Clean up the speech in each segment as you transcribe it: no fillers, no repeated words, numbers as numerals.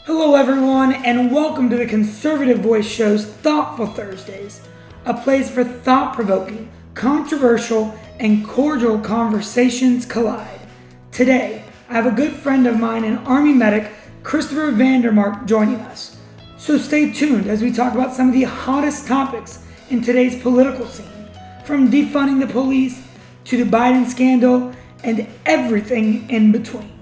Hello, everyone, and welcome to the Conservative Voice Show's Thoughtful Thursdays, a place for thought-provoking, controversial, and cordial conversations collide. Today, I have a good friend of mine and Army medic, Christopher Vandermark, joining us. So stay tuned as we talk about some of the hottest topics in today's political scene, from defunding the police to the Biden scandal and everything in between.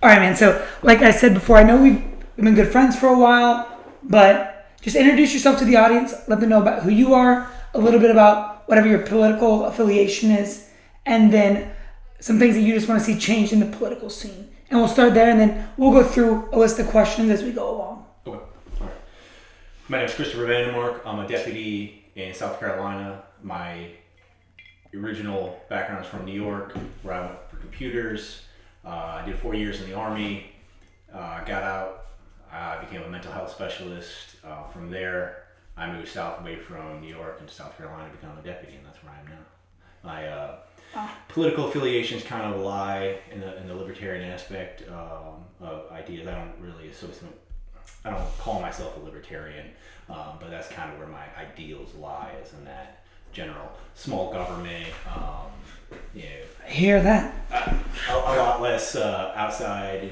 All right, man. So, like I said before, I know we've been good friends for a while, but just introduce yourself to the audience. Let them know about who you are, a little bit about whatever your political affiliation is, and then some things that you just want to see change in the political scene. And we'll start there, and then we'll go through a list of questions as we go along. Okay. All right. My name is Christopher Vandermark. I'm a deputy in South Carolina. My original background is from New York, where I went for computers. I did 4 years in the Army, got out, I became a mental health specialist. From there, I moved south away from New York into South Carolina to become a deputy, and that's where I am now. My political affiliations kind of lie in the libertarian aspect of ideas. I don't call myself a libertarian, but that's kind of where my ideals lie, is in that general small government. I hear that. A lot less outside,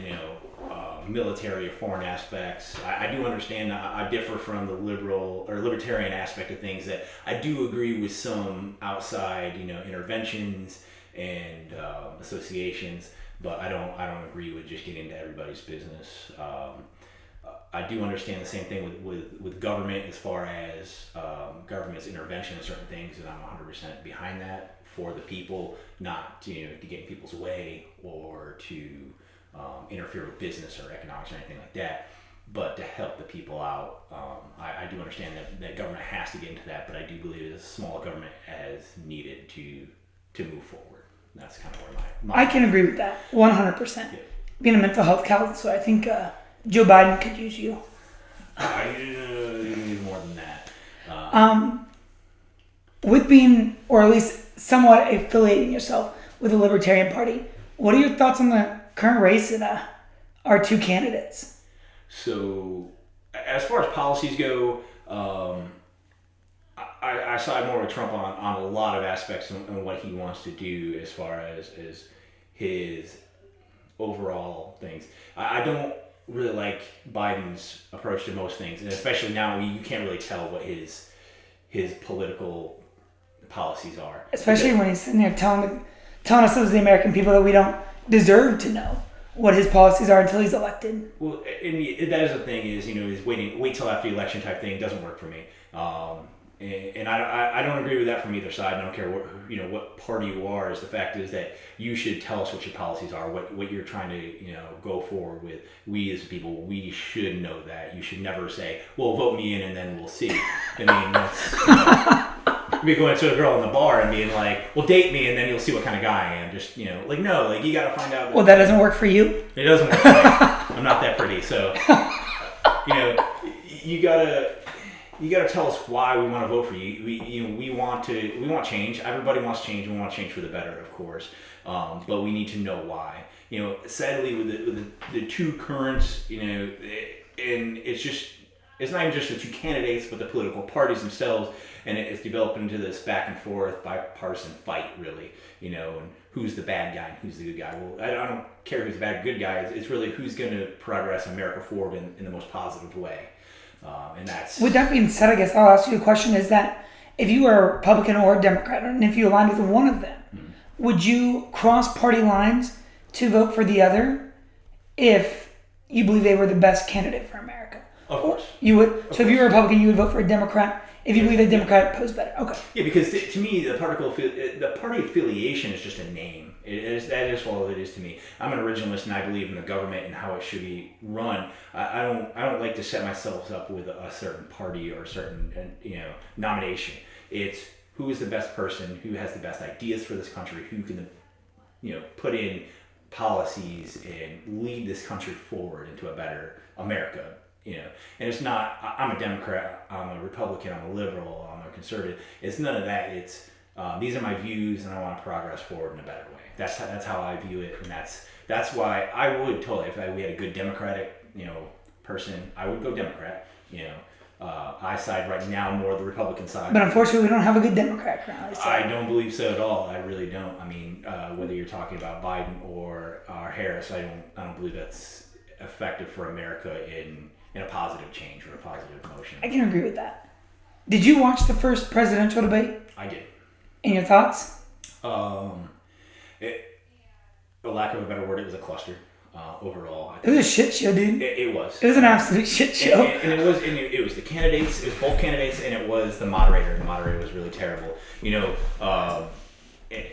military or foreign aspects. I do understand. I differ from the liberal or libertarian aspect of things. That I do agree with some outside, interventions and associations, but I don't agree with just getting into everybody's business. I do understand the same thing with government, as far as government's intervention in certain things, and I'm 100% behind that, for the people, not to get in people's way or to interfere with business or economics or anything like that, but to help the people out. I do understand that government has to get into that, but I do believe that a small government is needed to move forward. That's kind of where my I can agree with that 100%. Yeah. Being a mental health counselor, I think Joe Biden could use you. You need more than that. With being, or at least somewhat affiliating yourself with the Libertarian Party, what are your thoughts on the current race in our two candidates? So, as far as policies go, I side more with Trump on a lot of aspects on what he wants to do as far as his overall things. I don't really like Biden's approach to most things, and especially now you can't really tell what his political policies are. Especially when he's sitting there telling us as the American people that we don't deserve to know what his policies are until he's elected. Well, and that is the thing, is wait till after the election type thing doesn't work for me. And I don't agree with that from either side. I don't care what party you are. Is the fact is that you should tell us what your policies are, what you're trying to go forward with. We as people, we should know that. You should never say, "Well, vote me in and then we'll see." I mean, that's me going to a girl in the bar and being like, "Well, date me and then you'll see what kind of guy I am." Just no, you got to find out. Well, that doesn't work for you. It doesn't work for me. I'm not that pretty, so you gotta tell us why we want to vote for you. We want change. Everybody wants change. We want change for the better, of course. But we need to know why. Sadly, with the two currents, and it's not even just the two candidates, but the political parties themselves, and it's developed into this back and forth bipartisan fight, really. And who's the bad guy and who's the good guy. Well, I don't care who's the bad or good guy. It's really who's going to progress America forward in the most positive way. And that's. With that being said, I guess I'll ask you a question: is that if you were a Republican or a Democrat, and if you aligned with one of them, would you cross party lines to vote for the other if you believe they were the best candidate for America? Of course. You would. So if you were a Republican, you would vote for a Democrat if you believe the Democrat posed better. Okay. Yeah, because to me, the party affiliation is just a name. That is all it is to me. I'm an originalist, and I believe in the government and how it should be run. I don't like to set myself up with a certain party or a certain nomination. It's who is the best person, who has the best ideas for this country, who can put in policies and lead this country forward into a better America. And it's not, I'm a Democrat, I'm a Republican, I'm a liberal, I'm a conservative. It's none of that. It's these are my views, and I want to progress forward in a better way. That's how I view it, and that's why I would totally, if we had a good Democratic, person, I would go Democrat. I side right now more the Republican side. But unfortunately, we don't have a good Democrat currently. So. I don't believe so at all. I really don't. I mean, whether you're talking about Biden or Harris, I don't believe that's effective for America in a positive change or a positive motion. I can agree with that. Did you watch the first presidential debate? I did. And your thoughts? For lack of a better word, it was a cluster. Overall, it was a shit show, dude. It was. It was an absolute shit show. And it was the candidates. It was both candidates, and it was the moderator. And the moderator was really terrible.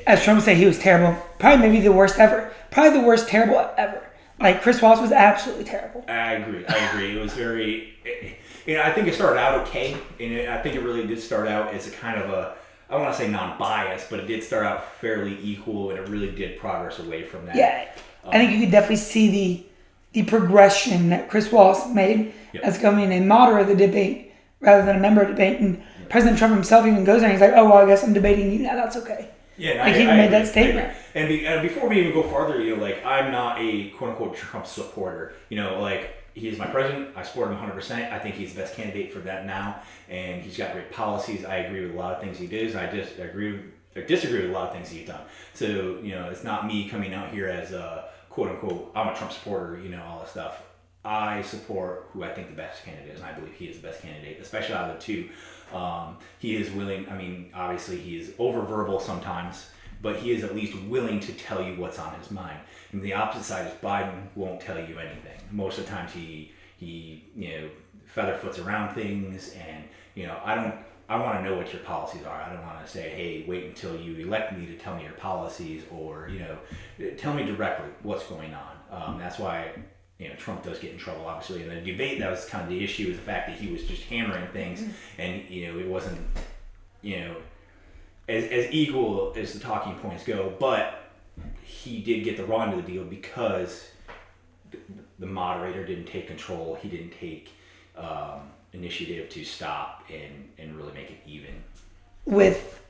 As Trump would say, he was terrible. Probably maybe the worst ever. Probably the worst terrible ever. Like Chris Wallace was absolutely terrible. I agree. It was very. I think it started out okay, and I think it really did start out as a kind of a. I don't want to say non-biased, but it did start out fairly equal, and it really did progress away from that. Yeah. I think you could definitely see the progression that Chris Wallace made as becoming a moderator of the debate rather than a member of the debate. And President Trump himself even goes there and he's like, oh, well, I guess I'm debating you now. That's okay. Yeah, like he made that statement. And before we even go farther, I'm not a quote-unquote Trump supporter. He is my president. I support him 100%. I think he's the best candidate for that now. And he's got great policies. I agree with a lot of things he does. I disagree with a lot of things he's done. So, it's not me coming out here as a quote-unquote, I'm a Trump supporter, all this stuff. I support who I think the best candidate is, and I believe he is the best candidate, especially out of the two. He is willing, obviously he is over-verbal sometimes, but he is at least willing to tell you what's on his mind. And the opposite side is Biden won't tell you anything. Most of the times he featherfoots around things, and, I want to know what your policies are. I don't want to say, hey, wait until you elect me to tell me your policies, or, tell me directly what's going on. That's why, Trump does get in trouble, obviously. In the debate, that was kind of the issue, is the fact that he was just hammering things, and, it wasn't, as equal as the talking points go, but he did get the raw end of the deal because the moderator didn't take control. He didn't take initiative to stop and really make it even. With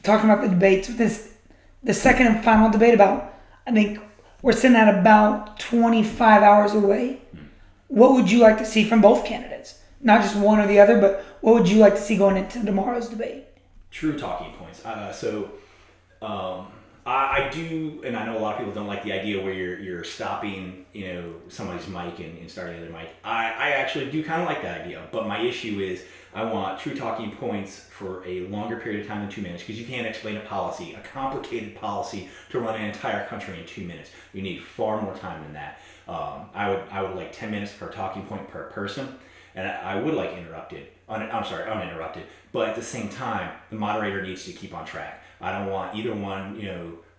talking about the debates, with the second and final debate about, I think we're sitting at about 25 hours away. What would you like to see from both candidates? Not just one or the other, but what would you like to see going into tomorrow's debate? True talking points. I do, and I know a lot of people don't like the idea where you're stopping, somebody's mic and starting another mic. I actually do kind of like that idea, but my issue is I want true talking points for a longer period of time than 2 minutes, because you can't explain a complicated policy, to run an entire country in 2 minutes. You need far more time than that. I would like 10 minutes per talking point per person, and I would like uninterrupted. But at the same time, the moderator needs to keep on track. I don't want either one,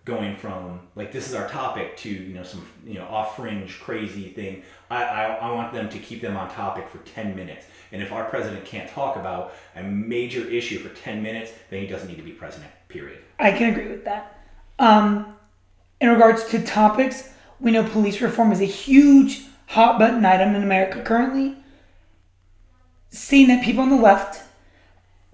going from like, this is our topic, to some off fringe crazy thing. I want them to keep them on topic for 10 minutes. And if our president can't talk about a major issue for 10 minutes, then he doesn't need to be president, period. I can agree with that. In regards to topics, we know police reform is a huge hot button item in America currently. Seeing that people on the left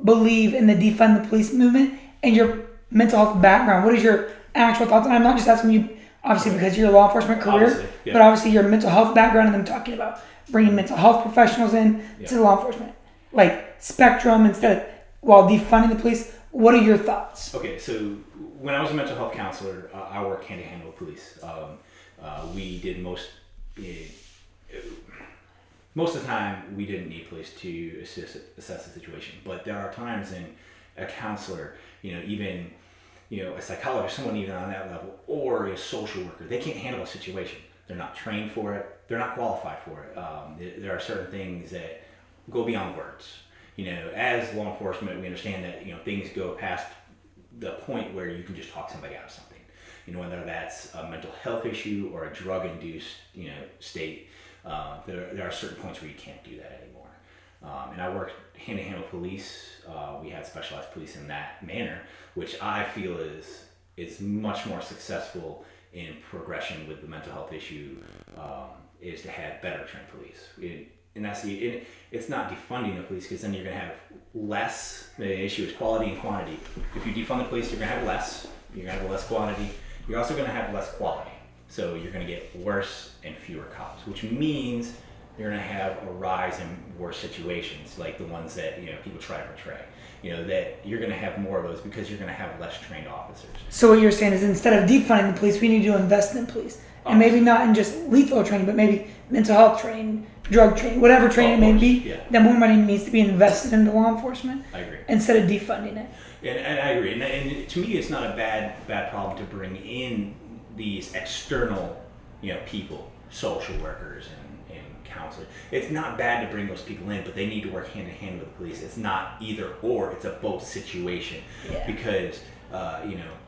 believe in the defund the police movement, and your mental health background, what is your actual thoughts? And I'm not just asking you, obviously, because of your law enforcement career, but obviously your mental health background, and I'm talking about bringing mental health professionals in to the law enforcement, like spectrum instead of, while defunding the police. What are your thoughts? Okay, so when I was a mental health counselor, I worked hand in hand with police. We did most of the time, we didn't need police to assess the situation, but there are times in a counselor, even a psychologist, someone even on that level, or a social worker, they can't handle a situation. They're not trained for it. They're not qualified for it. There are certain things that go beyond words. As law enforcement, we understand that, things go past the point where you can just talk somebody out of something. Whether that's a mental health issue or a drug-induced, state, there are certain points where you can't do that anymore. And I worked hand-in-hand with police. We had specialized police in that manner, which I feel is much more successful in progression with the mental health issue, is to have better trained police. it's not defunding the police, because then you're going to have less. The issue is quality and quantity. If you defund the police, you're going to have less. You're going to have less quantity. You're also going to have less quality. So you're going to get worse and fewer cops, which means you're going to have a rise in worse situations, like the ones that people try to portray. That you're going to have more of those because you're going to have less trained officers. So what you're saying is, instead of defunding the police, we need to invest in police. And maybe not in just lethal training, but maybe mental health training, drug training, whatever training it may be, that more money needs to be invested into law enforcement. I agree. Instead of defunding it. And I agree. And to me, it's not a bad problem to bring in these external, people, social workers and counselors. It's not bad to bring those people in, but they need to work hand in hand with the police. It's not either or, it's a both situation. Yeah. Because,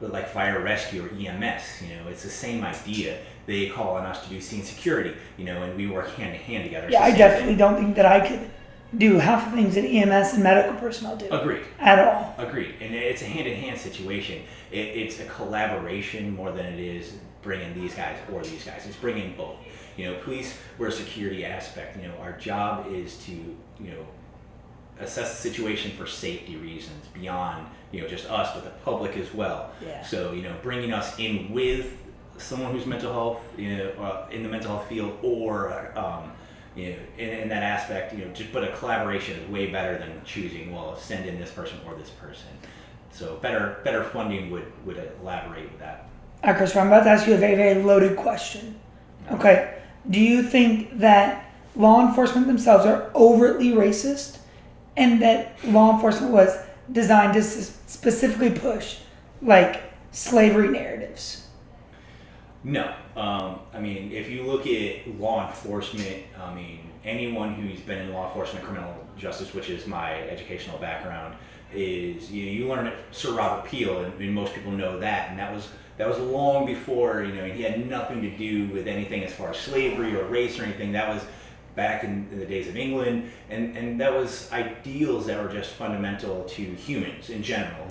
like fire rescue or EMS, it's the same idea. They call on us to do scene security, and we work hand in hand together. Yeah, I definitely don't think that I could do half the things that EMS and medical personnel do. Agreed. At all. Agreed. And it's a hand-in-hand situation. It's a collaboration more than it is bringing these guys or these guys. It's bringing both. Police, we're a security aspect. Our job is to, assess the situation for safety reasons beyond, just us, but the public as well. Yeah. So, bringing us in with someone who's mental health, in the mental health field, or in that aspect, but a collaboration is way better than choosing, send in this person or this person. So better funding would elaborate with that. All right, Christopher, I'm about to ask you a very, very loaded question. Okay. Do you think that law enforcement themselves are overtly racist, and that law enforcement was designed to specifically push, like, slavery narratives? No. If you look at law enforcement, anyone who's been in law enforcement, criminal justice, which is my educational background, is you learn it Sir Robert Peel, and most people know that, and that was long before, he had nothing to do with anything as far as slavery or race or anything. That was back in the days of England, and that was ideals that were just fundamental to humans in general,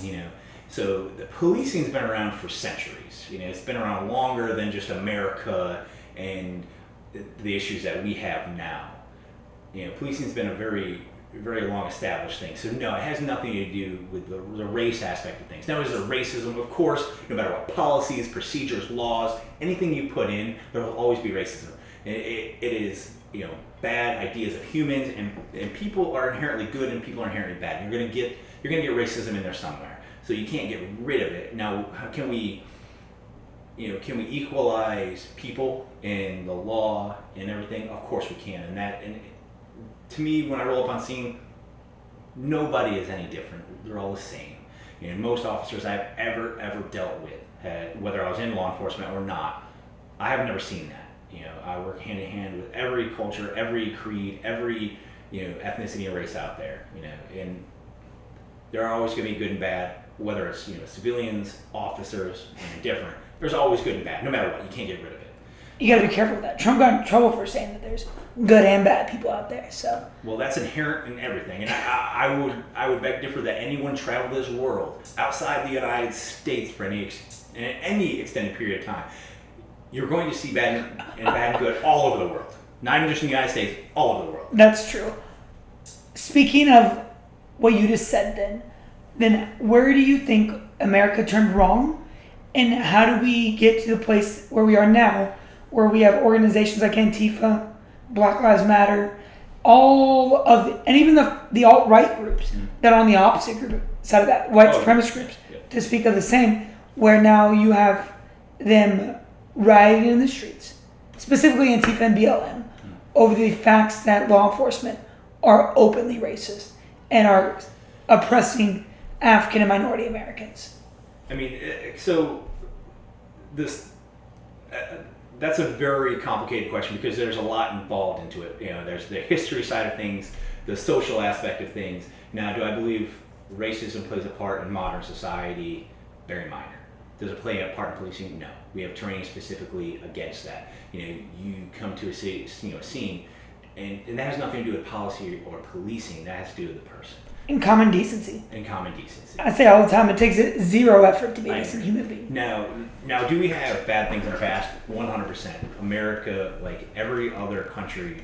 So the policing's been around for centuries. It's been around longer than just America and the issues that we have now. Policing's been a very, very long established thing. So no, it has nothing to do with the race aspect of things. Now, is there racism? Of course, no matter what policies, procedures, laws, anything you put in, there will always be racism. It is, bad ideas of humans, and people are inherently good and people are inherently bad. You're gonna get racism in there somewhere. So you can't get rid of it. Now, how can we equalize people in the law and everything? Of course we can. And to me, when I roll up on scene, nobody is any different. They're all the same. Most officers I've ever dealt with, whether I was in law enforcement or not, I have never seen that. I work hand in hand with every culture, every creed, every ethnicity and race out there. And there are always going to be good and bad, whether it's civilians, officers, different. There's always good and bad, no matter what. You can't get rid of it. You got to be careful with that. Trump got in trouble for saying that there's good and bad people out there. So. Well, that's inherent in everything, and I would beg to differ that anyone travel this world outside the United States for any extended period of time, you're going to see bad and good all over the world. Not even just in the United States, all over the world. That's true. Speaking of what you just said, then where do you think America turned wrong, and how do we get to the place where we are now, where we have organizations like Antifa, Black Lives Matter, and even the alt-right groups that are on the opposite group side of that, white supremacist groups, to speak of the same, where now you have them rioting in the streets, specifically Antifa and BLM, over the facts that law enforcement are openly racist and are oppressing African and minority Americans. That's a very complicated question because there's a lot involved into it. There's the history side of things, the social aspect of things. Now, do I believe racism plays a part in modern society? Very minor. Does it play a part in policing? No. We have training specifically against that. You come to a scene, and that has nothing to do with policy or policing. That has to do with the person. And common decency. I say all the time, it takes zero effort to be a decent human being. Now, do we have bad things in the past? 100%. America, like every other country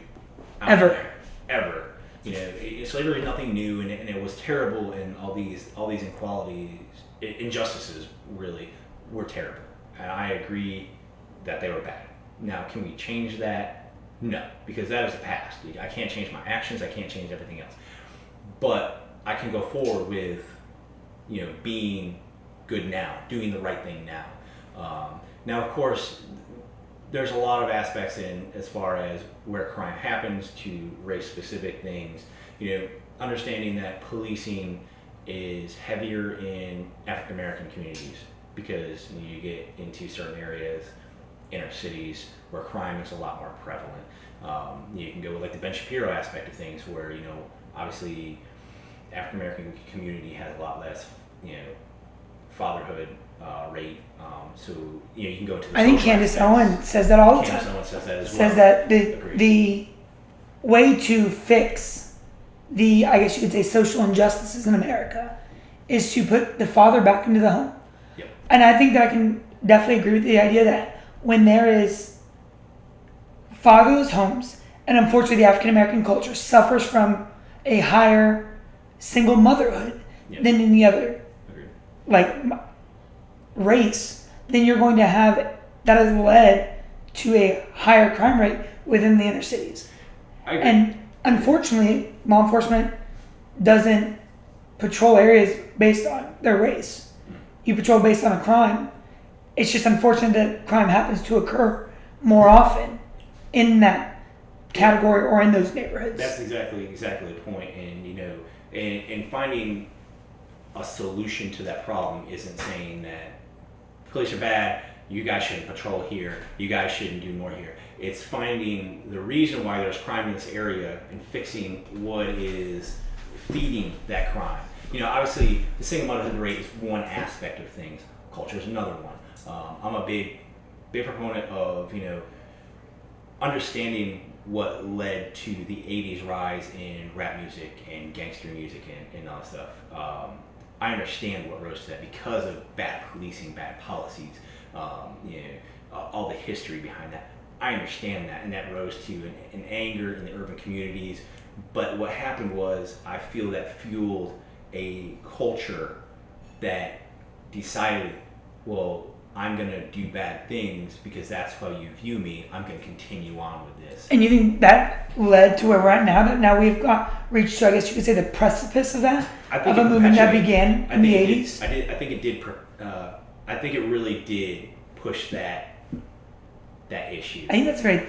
out there, ever. Slavery is nothing new, and it was terrible, and all these inequalities, injustices really were terrible. And I agree that they were bad. Now, can we change that? No, because that is the past. I can't change my actions. I can't change everything else. But I can go forward with, being good now, doing the right thing now. Now, of course, there's a lot of aspects in as far as where crime happens to race-specific things. Understanding that policing is heavier in African American communities because you get into certain areas, inner cities, where crime is a lot more prevalent. You can go with like the Ben Shapiro aspect of things, where obviously African American community has a lot less fatherhood rate. So you can go to the I think Candace Owen says that all the time. Candace Owen says that as well. Says that the way to fix the, I guess you could say, social injustices in America is to put the father back into the home. Yep. And I think that I can definitely agree with the idea that when there is fatherless homes, and unfortunately the African American culture suffers from a higher single motherhood than any other race, then you're going to have that has led to a higher crime rate within the inner cities. And unfortunately, law enforcement doesn't patrol areas based on their race. You patrol based on a crime. It's just unfortunate that crime happens to occur more often in that category or in those neighborhoods. That's exactly the point. And and finding a solution to that problem isn't saying that police are bad, you guys shouldn't patrol here, you guys shouldn't do more here. It's finding the reason why there's crime in this area and fixing what is feeding that crime. Obviously the single motherhood rate is one aspect of things. Culture is another one. I'm a big proponent of understanding what led to the 80s rise in rap music and gangster music and all that stuff. I understand what rose to that because of bad policing, bad policies, all the history behind that. I understand that, and that rose to an anger in the urban communities. But what happened was, I feel that fueled a culture that decided, well, I'm going to do bad things because that's how you view me. I'm going to continue on with this. And you think that led to where we're at now? That now we've reached to, I guess you could say, the precipice of that? Of a movement that began in the 80s? I think it did. I think it really did push that issue. I think that's very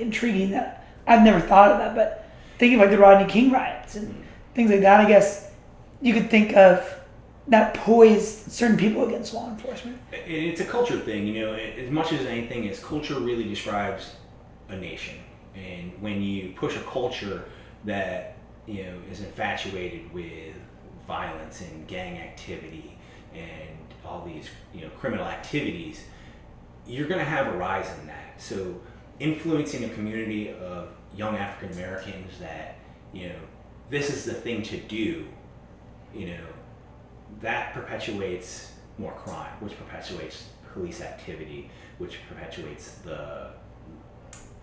intriguing. That I've never thought of that, but thinking of the Rodney King riots and things like that, I guess you could think of that poised certain people against law enforcement. It's a culture thing, as much as anything, culture really describes a nation. And when you push a culture that, is infatuated with violence and gang activity and all these, criminal activities, you're going to have a rise in that. So influencing a community of young African Americans that, this is the thing to do, that perpetuates more crime, which perpetuates police activity, which perpetuates the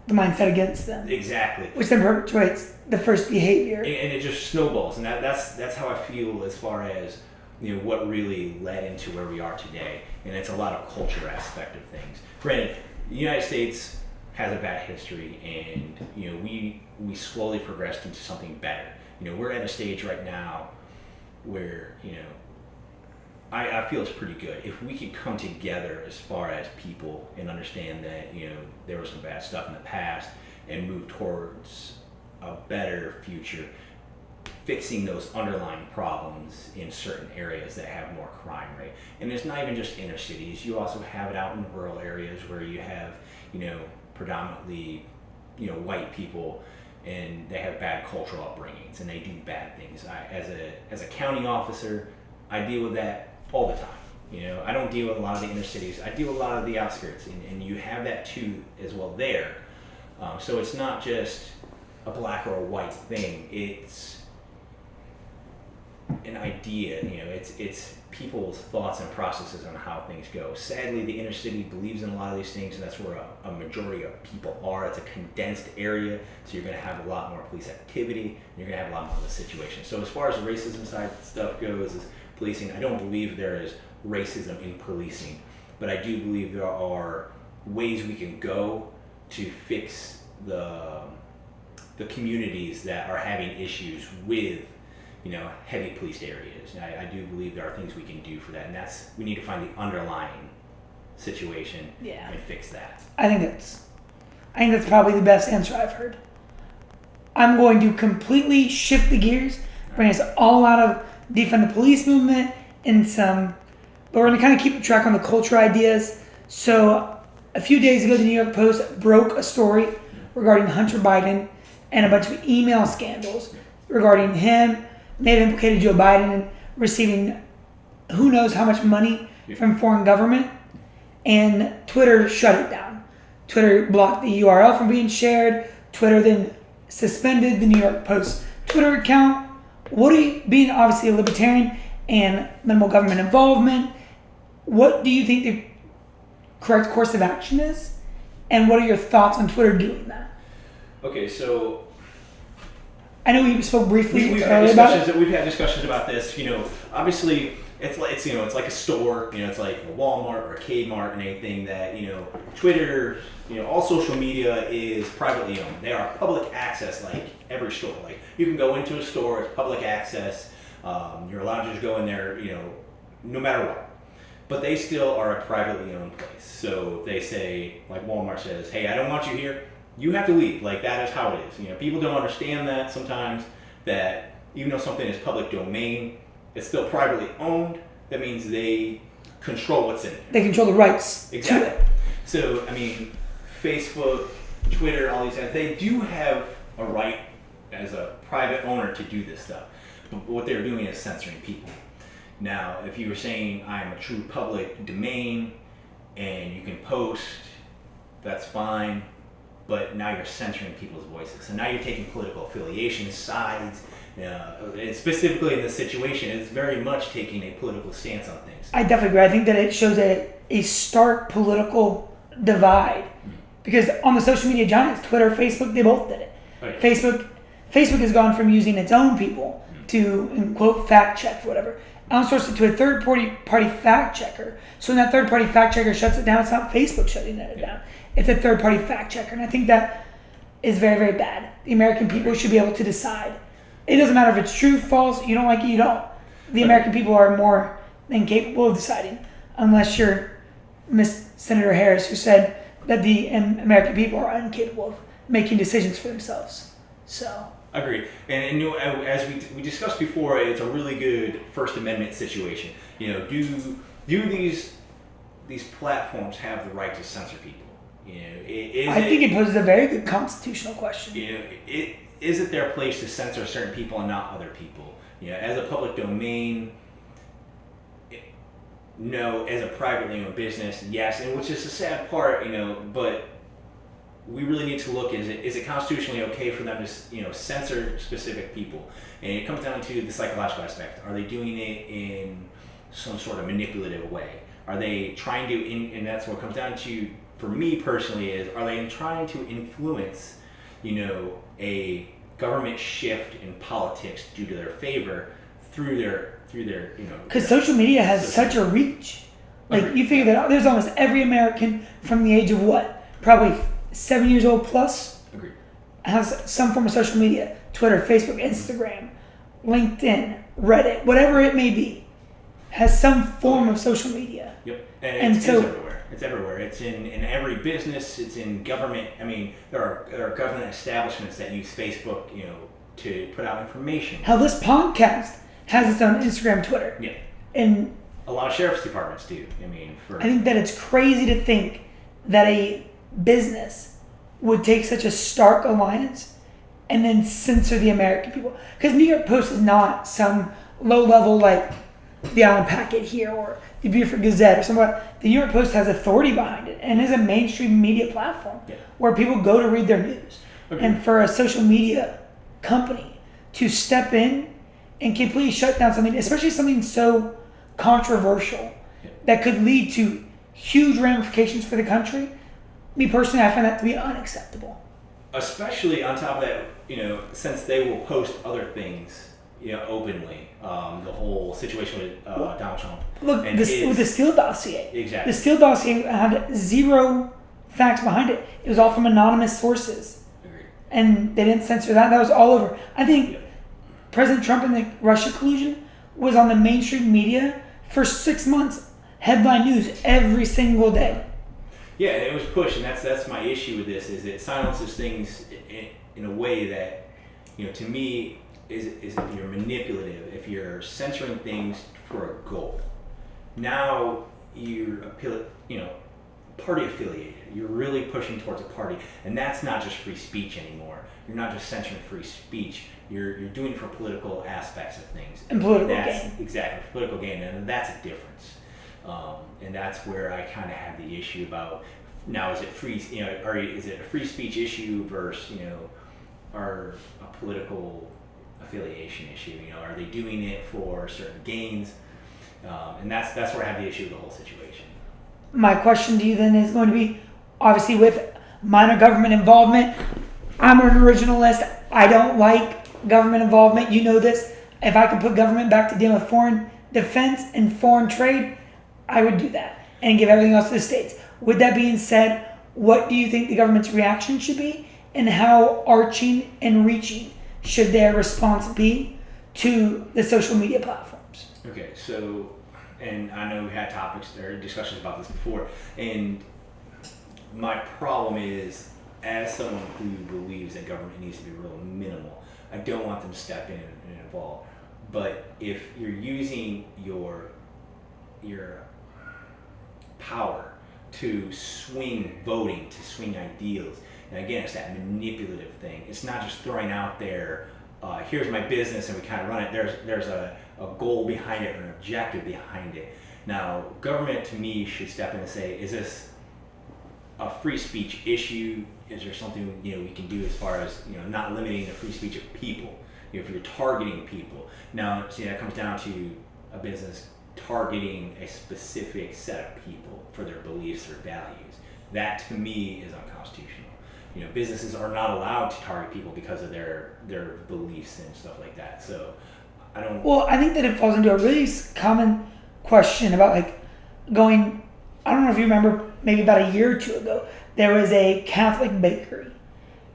mindset against them. Exactly. Which then perpetuates the first behavior. And it just snowballs. And that's how I feel as far as, what really led into where we are today. And it's a lot of culture aspect of things. Granted, the United States has a bad history, and, we slowly progressed into something better. We're at a stage right now where, I feel it's pretty good. If we could come together as far as people and understand that, there was some bad stuff in the past and move towards a better future, fixing those underlying problems in certain areas that have more crime rate. And it's not even just inner cities. You also have it out in rural areas where you have, predominantly, white people, and they have bad cultural upbringings and they do bad things. As a county officer, I deal with that all the time. I don't deal with a lot of the inner cities. I deal with a lot of the outskirts, and you have that too as well there. So it's not just a black or a white thing. It's an idea. It's people's thoughts and processes on how things go. Sadly, the inner city believes in a lot of these things, and that's where a majority of people are. It's a condensed area, so you're going to have a lot more police activity, and you're going to have a lot more of the situation. So as far as the racism side stuff goes, is policing, I don't believe there is racism in policing, but I do believe there are ways we can go to fix the communities that are having issues with heavy policed areas. And I do believe there are things we can do for that, and we need to find the underlying situation and fix that. I think that's probably the best answer I've heard. I'm going to completely shift the gears, bring us all out of defund the police movement but we're going to kind of keep track on the culture ideas. So a few days ago, the New York Post broke a story regarding Hunter Biden and a bunch of email scandals regarding him. May have implicated Joe Biden in receiving who knows how much money from foreign government, and Twitter shut it down. Twitter blocked the URL from being shared. Twitter then suspended the New York Post Twitter account. Being obviously a libertarian and minimal government involvement, what do you think the correct course of action is? And what are your thoughts on Twitter doing that? Okay, so I know we spoke briefly we've earlier about it. We've had discussions about this. Obviously, it's like a store. It's like a Walmart or a Kmart and anything that Twitter. All social media is privately owned. They are public access, like every store. Like you can go into a store, it's public access. You're allowed to just go in there, no matter what. But they still are a privately owned place. So they say, like Walmart says, "Hey, I don't want you here. You have to leave." Like that is how it is. People don't understand that sometimes, that even though something is public domain, it's still privately owned. That means they control what's in there. They control the rights. Exactly. To it. So, Facebook, Twitter, all these guys, they do have a right as a private owner to do this stuff. But what they're doing is censoring people. Now, if you were saying I'm a true public domain and you can post, that's fine. But now you're censoring people's voices. So now you're taking political affiliation sides. And specifically in this situation, it's very much taking a political stance on things. I definitely agree. I think that it shows a stark political divide. Because on the social media giants, Twitter, Facebook, they both did it. Oh, yeah. Facebook has gone from using its own people to, in quote, fact check, whatever, outsourced it to a third-party fact checker. So when that third-party fact checker shuts it down, it's not Facebook shutting it down. It's a third-party fact checker. And I think that is very, very bad. The American people should be able to decide. It doesn't matter if it's true, false, you don't like it, you don't. The American people are more than capable of deciding, unless you're Miss Senator Harris, who said that the American people are incapable of making decisions for themselves. So agreed. And as we discussed before, it's a really good First Amendment situation. Do these platforms have the right to censor people? I think it poses a very good constitutional question. Is it their place to censor certain people and not other people? As a public domain, no. As a privately owned business, yes. And which is a sad part, but we really need to look, is it constitutionally okay for them to censor specific people? And it comes down to the psychological aspect. Are they doing it in some sort of manipulative way? Are they trying to, and that's what it comes down to for me personally, are they trying to influence, a government shift in politics due to their favor through their because social media has such a reach. Like you figure that there's almost every American from the age of probably 7 years old plus has some form of social media: Twitter, Facebook, Instagram, LinkedIn, Reddit, whatever it may be, has some form of social media. Yep, and it's everywhere. It's everywhere. It's in every business. It's in government. There are government establishments that use Facebook, to put out information. Hell, this podcast has its own Instagram, Twitter. Yeah, and a lot of sheriff's departments do. I think that it's crazy to think that a business would take such a stark alliance and then censor the American people. Because New York Post is not some low level like the Island Packet here or the Beaufort Gazette or somewhere. The New York Post has authority behind it and is a mainstream media platform where people go to read their news. Okay. And for a social media company to step in and completely shut down something, especially something so controversial, that could lead to huge ramifications for the country, me personally, I find that to be unacceptable. Especially on top of that, since they will post other things, openly. The whole situation with Donald Trump. Look, with the Steele dossier. Exactly. The Steele dossier had zero facts behind it. It was all from anonymous sources. Agreed. And they didn't censor that. That was all over. I think President Trump and the Russia collusion was on the mainstream media for 6 months. Headline news every single day. Yeah, and it was pushed, and that's my issue with this, is it silences things in a way that, to me, is if you're manipulative, if you're censoring things for a goal. Now you're party affiliated. You're really pushing towards a party, and that's not just free speech anymore. You're not just censoring free speech. You're doing it for political aspects of things. And political gain. Exactly, political gain, and that's a difference. And that's where I kind of have the issue about now. Is it free? Is it a free speech issue versus or a political affiliation issue? Are they doing it for certain gains? And that's where I have the issue with the whole situation. My question to you then is going to be, obviously with minor government involvement, I'm an originalist. I don't like government involvement. You know this. If I could put government back to dealing with foreign defense and foreign trade, I would do that and give everything else to the states. With that being said, what do you think the government's reaction should be, and how arching and reaching should their response be to the social media platforms? Okay, so, and I know we had topics or discussions about this before, and my problem is, as someone who believes that government needs to be real minimal, I don't want them to step in and involve. But if you're using your power to swing voting, to swing ideals, and again, it's that manipulative thing. It's not just throwing out there, here's my business and we kind of run it. There's a goal behind it, or an objective behind it. Now, government to me should step in and say, is this a free speech issue? Is there something we can do as far as not limiting the free speech of people? If you're targeting people, now see that comes down to a business targeting a specific set of people for their beliefs or values. That to me is unconstitutional. Businesses are not allowed to target people because of their beliefs and stuff like that. So I don't. Well, I think that it falls into a really common question about going. I don't know if you remember, maybe about a year or two ago, there was a Catholic bakery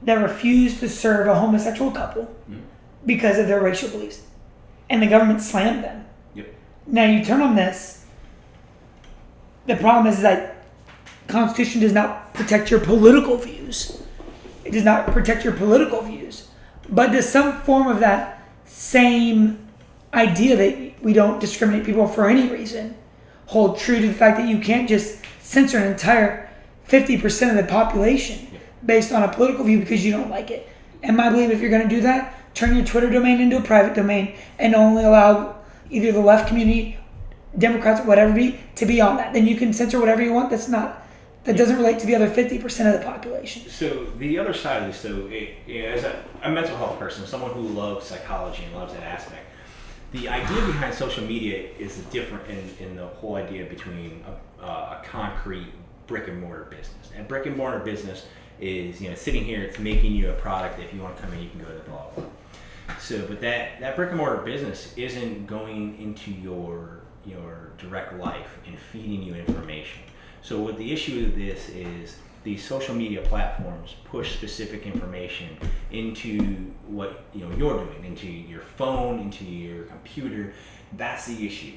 that refused to serve a homosexual couple because of their racial beliefs, and the government slammed them. Yep. Now you turn on this. The problem is that Constitution does not protect your political views. It does not protect your political views, but does some form of that same idea that we don't discriminate people for any reason hold true to the fact that you can't just censor an entire 50% of the population based on a political view because you don't like it. And my belief, if you're going to do that, turn your Twitter domain into a private domain and only allow either the left community, Democrats, whatever to be on that. Then you can censor whatever you want. That doesn't relate to the other 50% of the population. So the other side of this, as a mental health person, someone who loves psychology and loves that aspect, the idea behind social media is different in the whole idea between a concrete brick and mortar business. And brick and mortar business is sitting here, it's making you a product. If you want to come in, you can go to the blah blah. So, but that brick and mortar business isn't going into your direct life and feeding you information. So what the issue of this is, these social media platforms push specific information into what you're doing, into your phone, into your computer. That's the issue.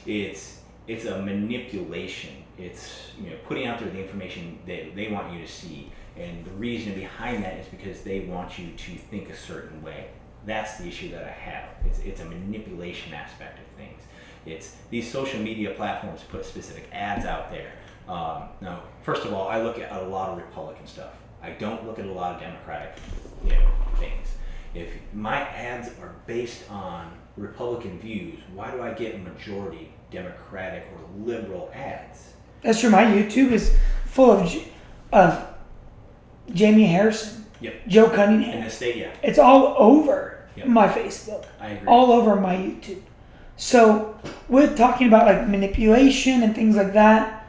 It's a manipulation. It's putting out there the information that they want you to see, and the reason behind that is because they want you to think a certain way. That's the issue that I have. It's a manipulation aspect of things. It's these social media platforms put specific ads out there. Now, first of all, I look at a lot of Republican stuff. I don't look at a lot of Democratic, things. If my ads are based on Republican views, why do I get majority Democratic or liberal ads? That's true. My YouTube is full of Jamie Harrison, Joe Cunningham. In the state, It's all over Yep. my Facebook. I agree. All over my YouTube. So with talking about like manipulation and things like that,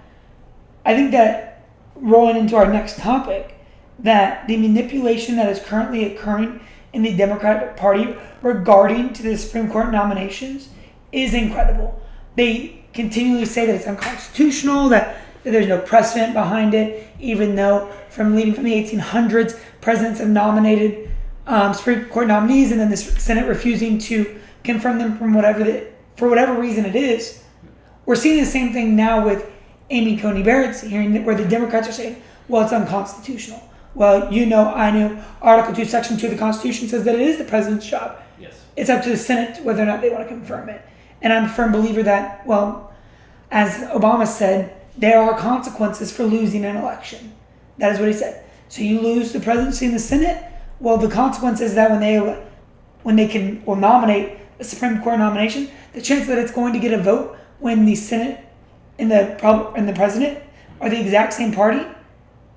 I think that rolling into our next topic, that the manipulation that is currently occurring in the Democratic Party regarding to the Supreme Court nominations is incredible. They continually say that it's unconstitutional, that there's no precedent behind it, even though from the 1800s, presidents have nominated Supreme Court nominees, and then the Senate refusing to confirm them for whatever reason it is. We're seeing the same thing now with Amy Coney Barrett's hearing, where the Democrats are saying, well, it's unconstitutional. Well, I knew Article 2, Section 2 of the Constitution says that it is the president's job. Yes. It's up to the Senate whether or not they want to confirm it. And I'm a firm believer that, well, as Obama said, there are consequences for losing an election. That is what he said. So you lose the presidency in the Senate, well, the consequence is that when they will nominate a Supreme Court nomination, the chance that it's going to get a vote when the Senate and the president are the exact same party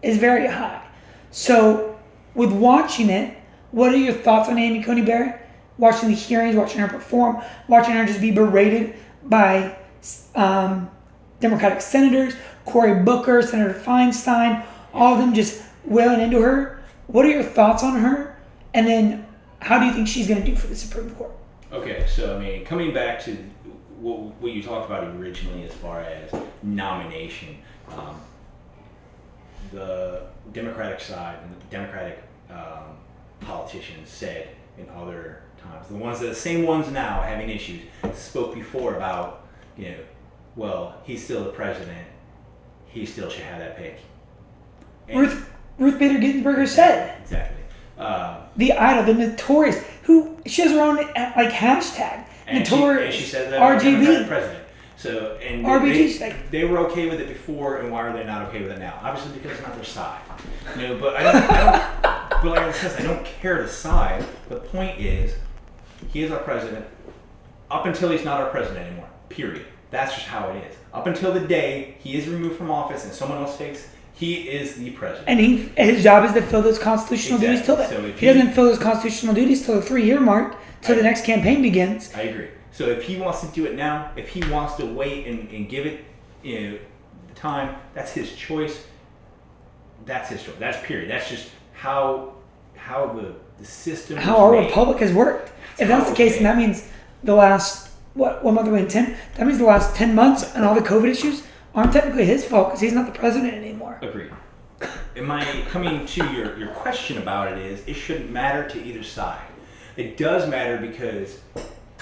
is very high. So with watching it, what are your thoughts on Amy Coney Barrett? Watching the hearings, watching her perform, watching her just be berated by Democratic senators, Cory Booker, Senator Feinstein, all of them just wailing into her. What are your thoughts on her? And then how do you think she's going to do for the Supreme Court? Okay, so coming back to what you talked about originally as far as nomination, the Democratic side and the Democratic politicians said in other times, the same ones now having issues, spoke before about, well, he's still the president, he still should have that pick. And Ruth Bader Ginsburg said. Exactly. The idol, the notorious, she has her own hashtag. And notorious. She said that RGB. President. So and they were okay with it before, and why are they not okay with it now? Obviously because it's not their side. But I don't. But like I said, I don't care the side. The point is, he is our president. Up until he's not our president anymore. Period. That's just how it is. Up until the day he is removed from office and someone else takes, he is the president. And his job is to fill those constitutional duties till then. So if he doesn't fill those constitutional duties till the 3-year mark, till the next campaign begins. I agree. So if he wants to do it now, if he wants to wait and give it the time, that's his choice. That's his choice. That's period. That's just how the system. How our republic has worked. If that's the case, and that means the last what month are we in 10? That means the last 10 months and all the COVID issues aren't technically his fault because he's not the president anymore. Agreed. Coming to your question about it is, it shouldn't matter to either side. It does matter because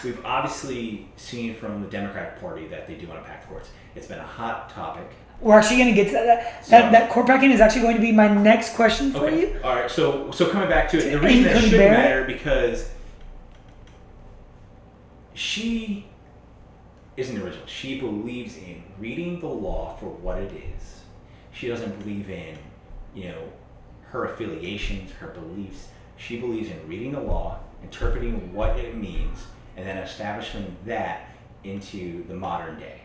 we've obviously seen from the Democratic Party that they do want to pack the courts. It's been a hot topic. We're actually going to get to that. That court packing is actually going to be my next question for you. All right. So coming back to it, the reason it should matter because she isn't original. She believes in reading the law for what it is. She doesn't believe in, her affiliations, her beliefs. She believes in reading the law, interpreting what it means, and then establishing that into the modern day.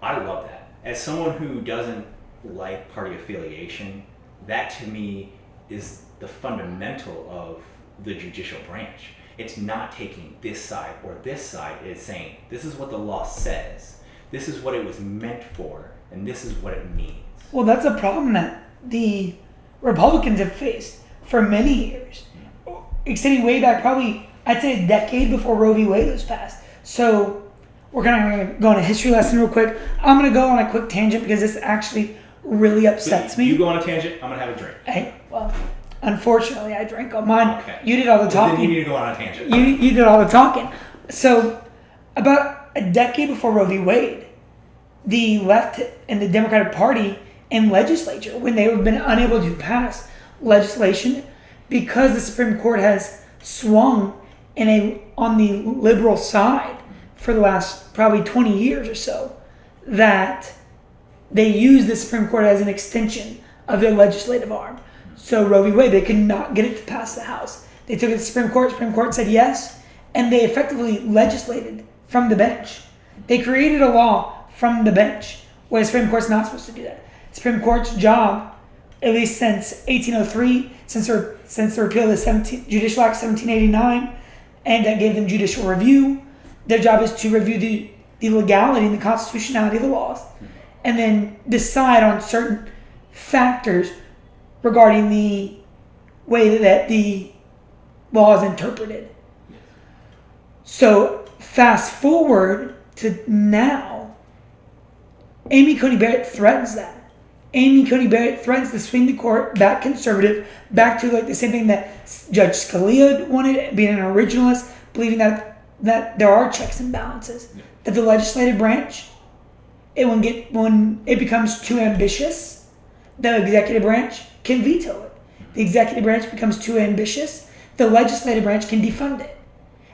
I love that. As someone who doesn't like party affiliation, that to me is the fundamental of the judicial branch. It's not taking this side or this side. It's saying, this is what the law says. This is what it was meant for, and this is what it means. Well, that's a problem that the Republicans have faced for many years, extending way back probably, I'd say a decade before Roe v. Wade was passed. So we're going to go on a history lesson real quick. I'm going to go on a quick tangent because this actually really upsets me. You go on a tangent, I'm going to have a drink. Hey, well, unfortunately, I drank on mine. Okay. You did all the talking. Then you need to go on a tangent. You did all the talking. So about a decade before Roe v. Wade, the left and the Democratic Party and legislature, when they have been unable to pass legislation because the Supreme Court has swung on the liberal side for the last probably 20 years or so, that they use the Supreme Court as an extension of their legislative arm. So Roe v. Wade, they could not get it to pass the House. They took it to the Supreme Court said yes, and they effectively legislated from the bench. They created a law from the bench, where the Supreme Court's not supposed to do that. The Supreme Court's job, at least since 1803, since the repeal of the Judicial Act 1789, and that gave them judicial review, their job is to review the legality and the constitutionality of the laws, and then decide on certain factors regarding the way that the law is interpreted. So fast forward to now, Amy Coney Barrett threatens that. Amy Coney Barrett threatens to swing the court back conservative, back to like the same thing that Judge Scalia wanted, being an originalist, believing that there are checks and balances, that the legislative branch, when it becomes too ambitious, the executive branch can veto it. The executive branch becomes too ambitious, the legislative branch can defund it.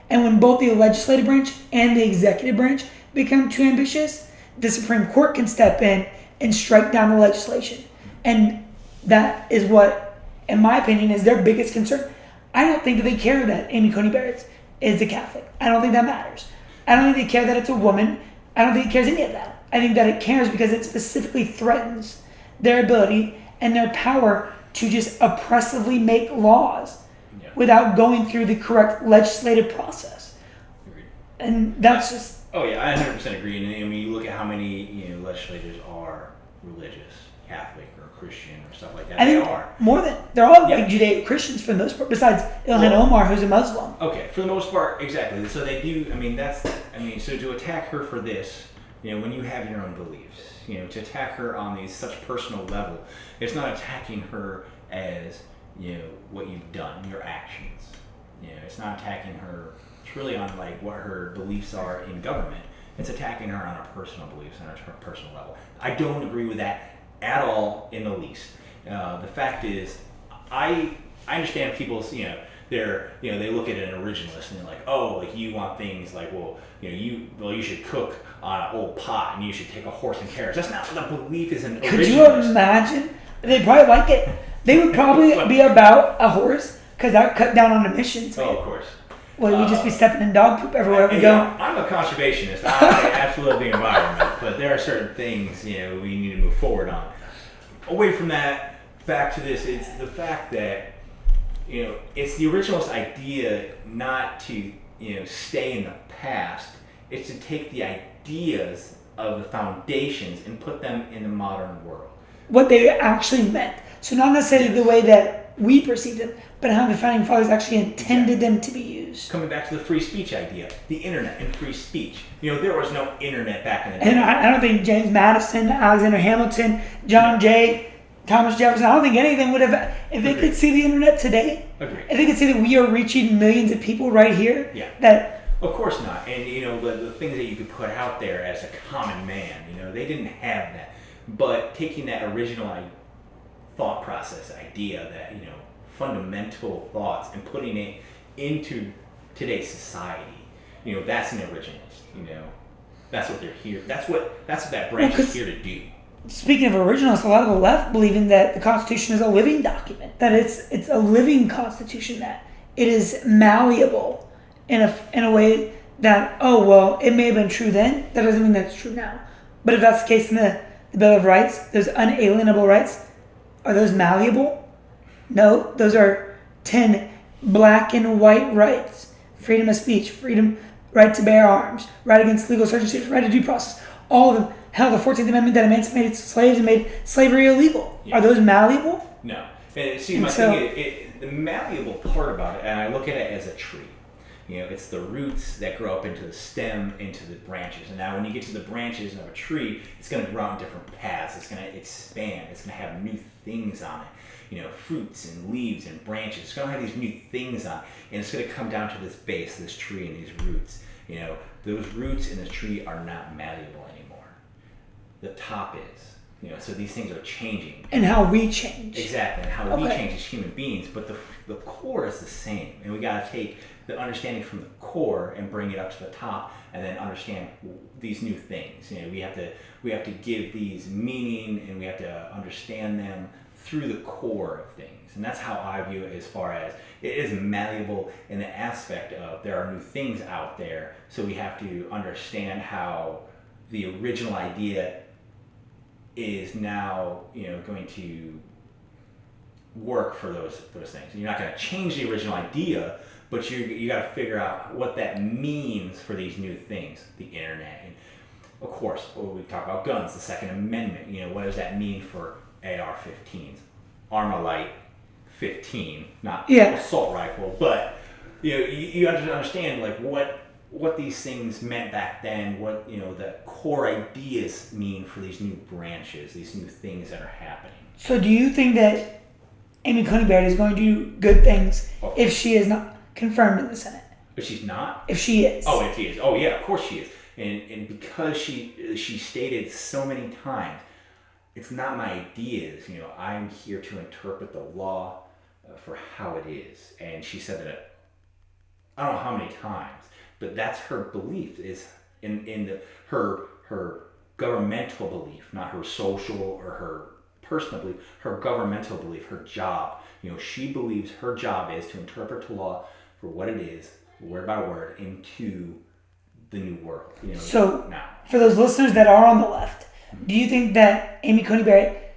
And when both the legislative branch and the executive branch become too ambitious, the Supreme Court can step in and strike down the legislation. And that is what, in my opinion, is their biggest concern. I don't think that they care that Amy Coney Barrett is a Catholic. I don't think that matters. I don't think they care that it's a woman. I don't think it cares any of that. I think that it cares because it specifically threatens their ability and their power to just oppressively make laws without going through the correct legislative process. Agreed. And that's just... Oh yeah, I 100% agree. And I mean, you look at how many legislators are religious, Catholic or Christian or stuff like that. They are more than they're all like Judeo-Christians for the most part. Besides Ilhan Omar, who's a Muslim. Okay, for the most part, exactly. So they do. So to attack her for this, when you have your own beliefs, to attack her on these such personal level, it's not attacking her as what you've done, your actions. It's not attacking her. It's really on like what her beliefs are in government. It's attacking her on her personal beliefs and her personal level. I don't agree with that at all in the least. The fact is, I understand people's they look at an originalist and they're like, oh, like you want things like you should cook on an old pot and you should take a horse and carriage. That's not what the belief is in originalist. Could you imagine? They'd probably like it. They would probably be about a horse because that cut down on emissions. Oh, of course. Well, we'd just be stepping in dog poop everywhere we go. I'm a conservationist. I absolutely love the environment, but there are certain things we need to move forward on. Away from that, back to this, it's the fact that it's the originalist idea not to stay in the past. It's to take the ideas of the foundations and put them in the modern world. What they actually meant. So not necessarily the way that we perceive them, but how the founding fathers actually intended them to be used. Coming back to the free speech idea, the internet and free speech. There was no internet back in the day. And I don't think James Madison, Alexander Hamilton, John Jay, Thomas Jefferson, I don't think any of them would have, if they could see the internet today, if they could see that we are reaching millions of people right here, that... Of course not. And, the things that you could put out there as a common man, they didn't have that. But taking that original thought process idea, that, fundamental thoughts, and putting it into today's society, that's an originalist, that's what they're here. That's what that branch is here to do. Speaking of originalists, a lot of the left believing that the Constitution is a living document, that it's a living Constitution, that it is malleable in a way that, oh, well, it may have been true then, that doesn't mean that it's true now. But if that's the case in the Bill of Rights, those unalienable rights, are those malleable? No, those are 10 black and white rights. Freedom of speech, right to bear arms, right against legal search and seizure, right to due process. All of them. Hell, the 14th Amendment that emancipated slaves and made slavery illegal. Yeah. Are those malleable? No. And see, thing is, the malleable part about it, and I look at it as a tree. It's the roots that grow up into the stem, into the branches. And now when you get to the branches of a tree, it's going to grow on different paths. It's going to expand. It's going to have new things on it. Fruits and leaves and branches. It's going to have these new things on it. And it's going to come down to this base, this tree, and these roots. Those roots in the tree are not malleable anymore. The top is. So these things are changing. And how we change. Exactly. And how we change as human beings. But the core is the same. And we got to take the understanding from the core and bring it up to the top, and then understand these new things. We have to give these meaning, and we have to understand them through the core of things. And that's how I view it, as far as it is malleable in the aspect of there are new things out there. So we have to understand how the original idea is now going to work for those things. You're not going to change the original idea, but you got to figure out what that means for these new things, the internet, and of course, we talk about guns, the Second Amendment. What does that mean for AR-15s, Armalite 15, not assault rifle, but you have to understand like what these things meant back then, what the core ideas mean for these new branches, these new things that are happening. So do you think that Amy Coney Barrett is going to do good things if she is not confirmed in the Senate? If she's not? If she is. Oh, if she is. Oh, yeah, of course she is. And because she stated so many times, it's not my ideas. I'm here to interpret the law for how it is. And she said that I don't know how many times, but that's her belief, is in her governmental belief, not her social or her personal belief, her governmental belief, her job. She believes her job is to interpret the law for what it is, word by word, into the new world. So, now, for those listeners that are on the left, do you think that Amy Coney Barrett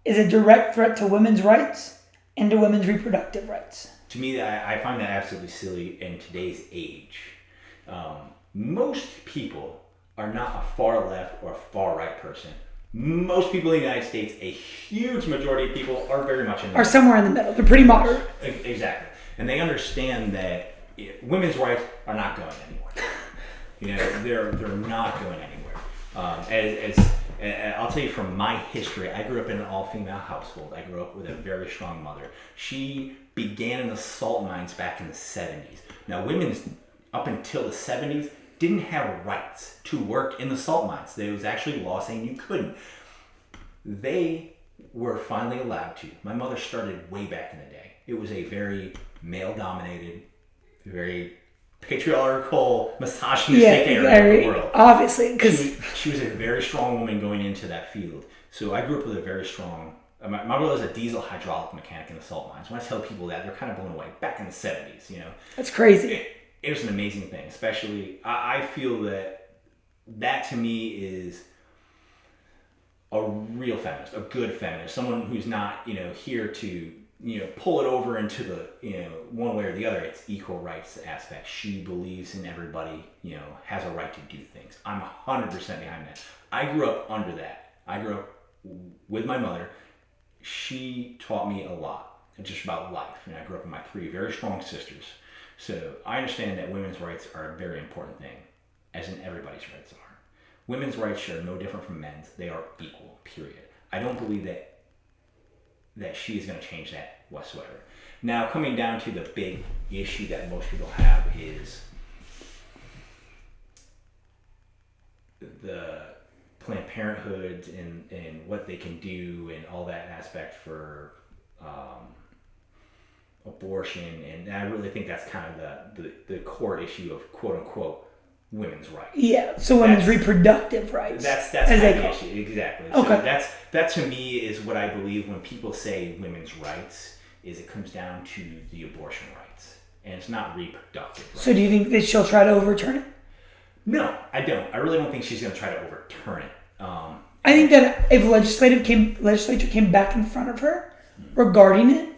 is a direct threat to women's rights and to women's reproductive rights? To me, I find that absolutely silly in today's age. Most people are not a far left or a far right person. Most people in the United States, a huge majority of people, are very much in the middle. Somewhere in the middle. They're pretty moderate. Exactly. And they understand that women's rights are not going anywhere. They're not going anywhere. As I'll tell you from my history, I grew up in an all-female household. I grew up with a very strong mother. She began in the salt mines back in the 70s. Now, women up until the 70s didn't have rights to work in the salt mines. There was actually law saying you couldn't. They were finally allowed to. My mother started way back in the day. It was a very male-dominated, very patriarchal, misogynistic area of the world. Obviously, because she was a very strong woman going into that field. So I grew up with a very strong. My mother was a diesel hydraulic mechanic in the salt mines. When I tell people that, they're kind of blown away. Back in the 70s, That's crazy. It was an amazing thing. Especially, I feel that to me is a real feminist, a good feminist, someone who's not here to pull it over into the one way or the other. It's equal rights aspect. She believes in everybody has a right to do things. I'm 100% behind that. I grew up under that. I grew up with my mother. She taught me a lot just about life. I grew up with my 3 very strong sisters. So I understand that women's rights are a very important thing, as in everybody's rights are. Women's rights are no different from men's. They are equal, period. I don't believe that she is going to change that whatsoever. Now, coming down to the big issue that most people have is the Planned Parenthood and what they can do and all that aspect for abortion. And I really think that's kind of the core issue of quote-unquote women's rights. Yeah, so women's reproductive rights. That's kind of the issue, exactly. Okay. So that to me is what I believe when people say women's rights, is it comes down to the abortion rights. And it's not reproductive rights. So do you think that she'll try to overturn it? No, I don't. I really don't think she's going to try to overturn it. I think that if legislature came back in front of her regarding it,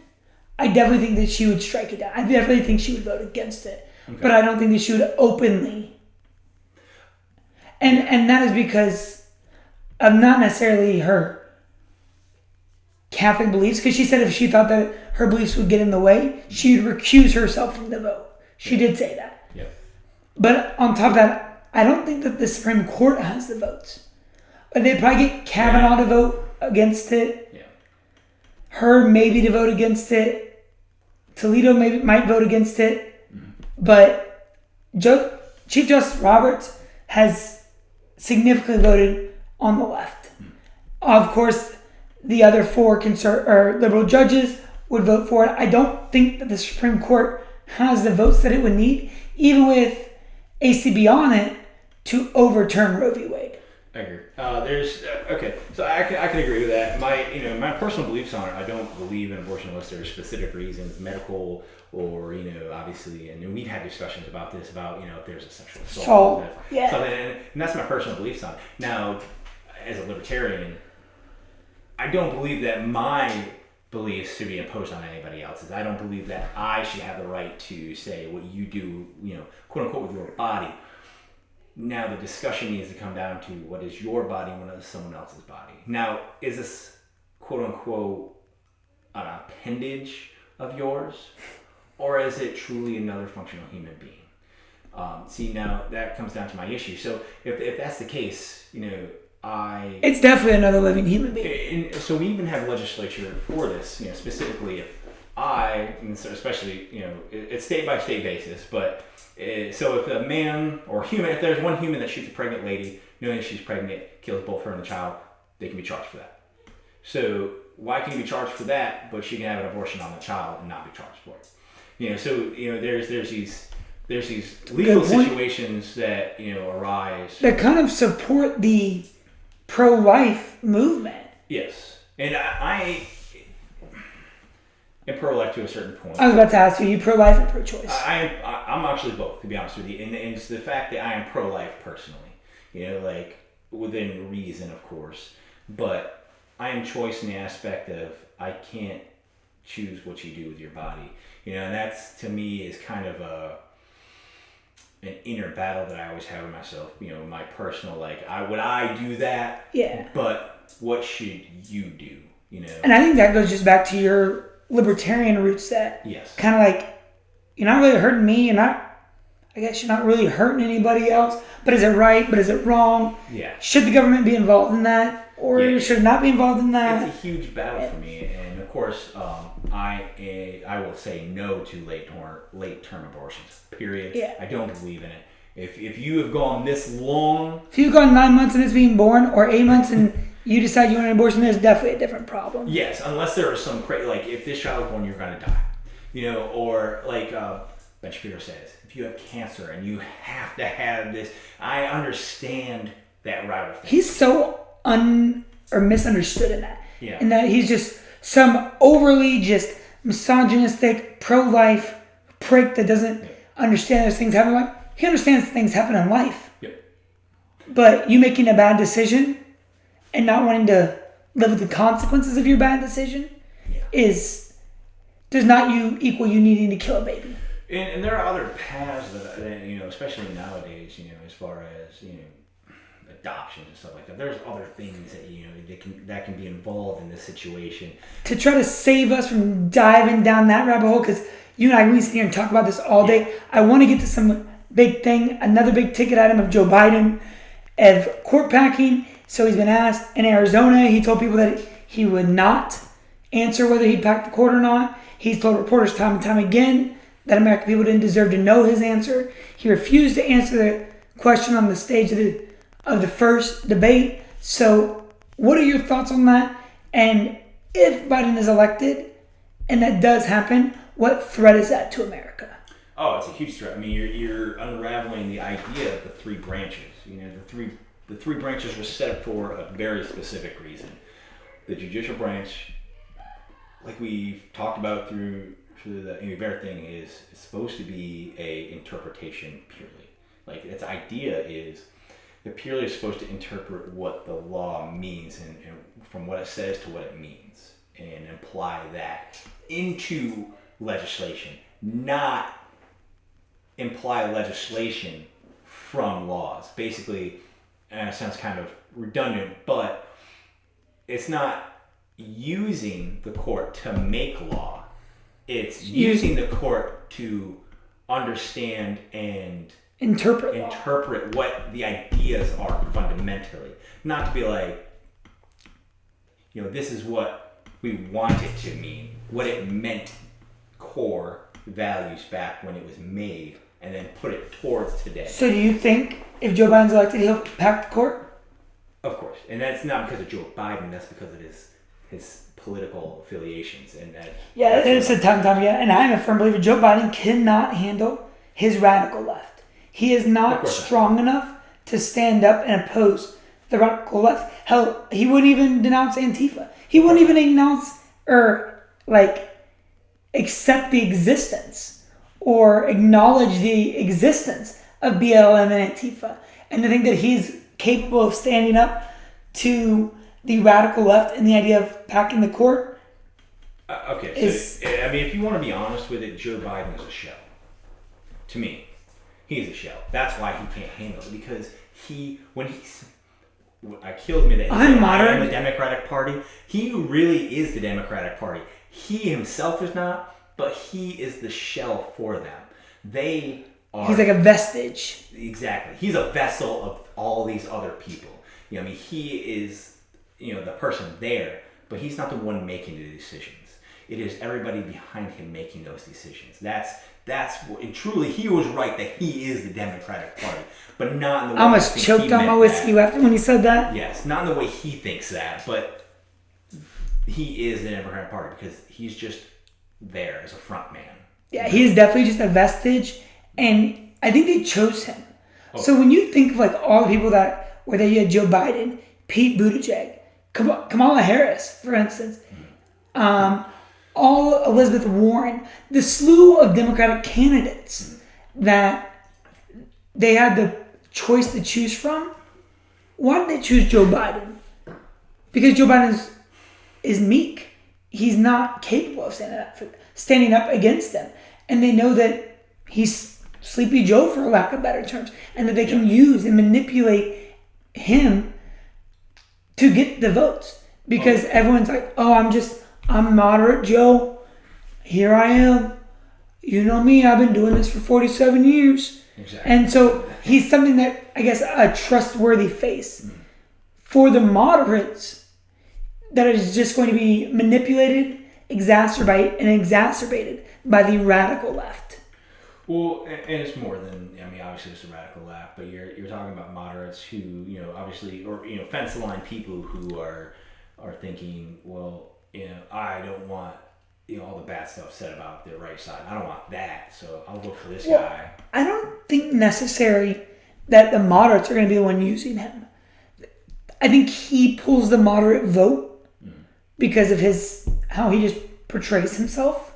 I definitely think that she would strike it down. I definitely think she would vote against it. Okay. But I don't think that she would openly. And that is because of not necessarily her Catholic beliefs, because she said if she thought that her beliefs would get in the way, she would recuse herself from the vote. She did say that. Yeah. But on top of that, I don't think that the Supreme Court has the votes. They'd probably get Kavanaugh to vote against it. Yeah. Her maybe to vote against it. Toledo might vote against it. Mm-hmm. But Chief Justice Roberts has significantly voted on the left. Mm-hmm. Of course, the other 4 liberal judges would vote for it. I don't think that the Supreme Court has the votes that it would need, even with ACB on it, to overturn Roe v. Wade. I agree. Okay, so I can agree with that. My personal beliefs on it, I don't believe in abortion unless there are specific reasons, medical or obviously, and we've had discussions about this, about if there's a sexual assault, something, and that's my personal beliefs on it. Now, as a libertarian, I don't believe that my beliefs should be imposed on anybody else's. I don't believe that I should have the right to say what you do, quote unquote, with your body. Now the discussion needs to come down to what is your body and what is someone else's body. Now, is this, quote unquote, an appendage of yours, or is it truly another functional human being? See, now that comes down to my issue. So if that's the case, it's definitely another living human being. And so we even have legislature for this, specifically if and so especially, it's state by state basis, but so if a man or human, if there's one human that shoots a pregnant lady, knowing she's pregnant, kills both her and the child, they can be charged for that. So why can you be charged for that, but she can have an abortion on the child and not be charged for it? So there's these legal situations that arise that kind of support the pro-life movement. Yes, and I am pro-life to a certain point. I was about to ask you pro-life or pro-choice? I'm actually both, to be honest with you, and it's the fact that I am pro-life personally. Like within reason, of course, but I am choice in the aspect of I can't choose what you do with your body. And that's, to me, is kind of an inner battle that I always have with myself. My personal, would I do that? Yeah. But what should you do? And I think that goes just back to your libertarian roots. That yes, kind of like you're not really hurting me, and I guess you're not really hurting anybody else. But is it right? But is it wrong? Yeah. Should the government be involved in that, or should it not be involved in that? It's a huge battle for me, and of course, I will say no to late term abortions. Period. Yeah. I don't believe in it. If you have gone this long, if you've gone 9 months and it's being born, or 8 months and you decide you want an abortion, there's definitely a different problem. Yes, unless there is some crazy, if this child is born, you're going to die. Or Ben Shapiro says, if you have cancer and you have to have this, I understand that route of things. He's so misunderstood in that. Yeah. And that he's just some overly just misogynistic, pro-life prick that doesn't understand those things happen in life. He understands things happen in life. Yep. But you making a bad decision and not wanting to live with the consequences of your bad decision does not equal you needing to kill a baby. And there are other paths that especially nowadays, as far as adoptions and stuff like that. There's other things that can be involved in this situation to try to save us from diving down that rabbit hole. Because you and I, we sit here and talk about this all day. I want to get to some big thing, another big ticket item of Joe Biden of court packing. So he's been asked in Arizona. He told people that he would not answer whether he packed the court or not. He's told reporters time and time again that American people didn't deserve to know his answer. He refused to answer the question on the stage of the first debate. So what are your thoughts on that? And if Biden is elected, and that does happen, what threat is that to America? Oh, it's a huge threat. I mean, you're unraveling the idea of the three branches. The three branches were set up for a very specific reason. The judicial branch, like we've talked about through the Amy Bear thing, is supposed to be a interpretation purely. Its idea is that purely is supposed to interpret what the law means and from what it says to what it means and apply that into legislation, not imply legislation from laws. Basically, and it sounds kind of redundant, but it's not using the court to make law. It's using the court to understand and interpret what the ideas are fundamentally. Not to be this is what we want it to mean, what it meant, core values back when it was made, and then put it towards today. So do you think if Joe Biden's elected, he'll pack the court? Of course. And that's not because of Joe Biden, that's because of his political affiliations. And it's a time again. And I'm a firm believer Joe Biden cannot handle his radical left. He is not strong enough to stand up and oppose the radical left. Hell, he wouldn't even denounce Antifa. He wouldn't even announce or accept the existence or acknowledge the existence of BLM and Antifa. And to think that he's capable of standing up to the radical left and the idea of packing the court, Okay, so I mean, if you want to be honest with it, Joe Biden is a shell. To me, he's a shell. That's why he can't handle it, because I killed me that I'm moderate. I am the Democratic Party. He really is the Democratic Party. He himself is not, but he is the shell for them. They are. He's like a vestige. Exactly. He's a vessel of all these other people. You know, I mean, he is, you know, the person there, but he's not the one making the decisions. It is everybody behind him making those decisions. And truly, he was right that he is the Democratic Party, but not in the way I almost choked on my whiskey after when he said that. Yes, not in the way he thinks that, but he is the Democratic Party because he's just there as a front man. Yeah, he is definitely just a vestige, and I think they chose him. Oh. So when you think of like all the people whether you had Joe Biden, Pete Buttigieg, Kamala Harris, for instance, all Elizabeth Warren, the slew of Democratic candidates that they had the choice to choose from, why did they choose Joe Biden? Because Joe Biden is meek. He's not capable of standing up against them. And they know that he's Sleepy Joe, for lack of better terms, and that they can use and manipulate him to get the votes. Because everyone's like, I'm moderate Joe. Here I am. You know me, I've been doing this for 47 years. Exactly. And so he's something that, I guess, a trustworthy face. For the moderates, that is just going to be manipulated, exacerbated by the radical left. Well, and it's more than, I mean, obviously it's the radical left, but you're talking about moderates who, you know, obviously, or, you know, fence line people who are thinking, well, you know, I don't want, you know, all the bad stuff said about the right side. I don't want that, so I'll vote for this guy. I don't think necessarily that the moderates are going to be the one using him. I think he pulls the moderate vote because of how he just portrays himself.